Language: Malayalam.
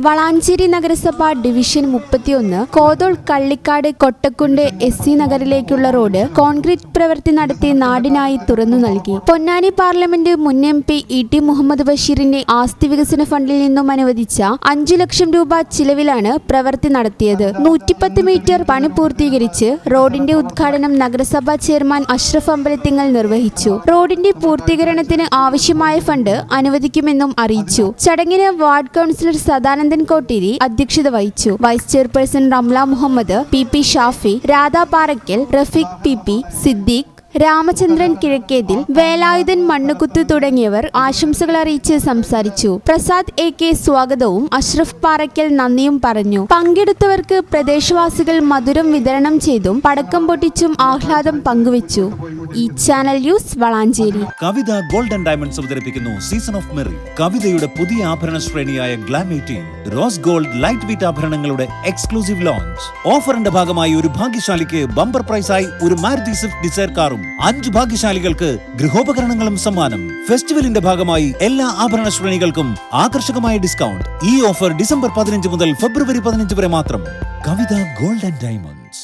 വളാഞ്ചേരി നഗരസഭ ഡിവിഷൻ 31 കോതോൾ കള്ളിക്കാട് കൊട്ടക്കുണ്ട് SC നഗറിലേക്കുള്ള റോഡ് കോൺക്രീറ്റ് പ്രവൃത്തി നടത്തി നാടിനായി തുറന്നു നൽകി. പൊന്നാനി പാർലമെന്റ് മുൻ MP E.T. മുഹമ്മദ് ബഷീറിന്റെ ആസ്തി വികസന ഫണ്ടിൽ നിന്നും അനുവദിച്ച 5 ലക്ഷം രൂപ ചിലവിലാണ് പ്രവൃത്തി നടത്തിയത്. 110 മീറ്റർ പണി പൂർത്തീകരിച്ച് റോഡിന്റെ ഉദ്ഘാടനം നഗരസഭാ ചെയർമാൻ അഷ്റഫ് അമ്പലത്തിങ്ങൽ നിർവഹിച്ചു. റോഡിന്റെ പൂർത്തീകരണത്തിന് ആവശ്യമായ ഫണ്ട് അനുവദിക്കുമെന്നും അറിയിച്ചു. ചടങ്ങിന് വാർഡ് കൗൺസിലർ സദാനന്ദൻ കോട്ടേരി അധ്യക്ഷത വഹിച്ചു. Vice chairperson Ramla Muhammad, PP Shafi, Radha Parakkal, Rafeeq PP, Siddique, Ramachandran Kizhakkethil, Velayudhan Mannukuthu തുടങ്ങിയവർ ആശംസകൾ അറിയിച്ച് സംസാരിച്ചു. പ്രസാദ് AK സ്വാഗതവും അഷ്റഫ് പാറയ്ക്കൽ നന്ദിയും പറഞ്ഞു. പങ്കെടുത്തവർക്ക് പ്രദേശവാസികൾ മധുരം വിതരണം ചെയ്തും പടക്കം പൊട്ടിച്ചും ആഹ്ലാദം പങ്കുവച്ചു. ഈ channel news Valanchery. Kavitha gold and diamonds അവതരിപ്പിക്കുന്നു സീസൺ ഓഫ് മെറി. കവിതയുടെ പുതിയ ആഭരണ ശ്രേണിയായ glam 18 rose gold light weight ആഭരണങ്ങളുടെ എക്സ്ക്ലൂസീവ് ലോഞ്ച്. ഓഫറിന്റെ ഭാഗമായി ഒരു ഭാഗ്യശാലിക്ക് ബമ്പർ പ്രൈസായി ഒരു മാരുതി സ്വിഫ്റ്റ് ഡിസയർ കാറും 5 ഭാഗ്യശാലികൾക്ക് ഗൃഹോപകരണങ്ങളും സമ്മാനം. ഫെസ്റ്റിവലിന്റെ ഭാഗമായി എല്ലാ ആഭരണ ശ്രേണികൾക്കും ആകർഷകമായ ഡിസ്കൗണ്ട്. ഈ ഓഫർ ഡിസംബർ 15 മുതൽ ഫെബ്രുവരി 15 വരെ മാത്രം. കവിത ഗോൾഡ് ആൻഡ് ഡയമണ്ട്സ്.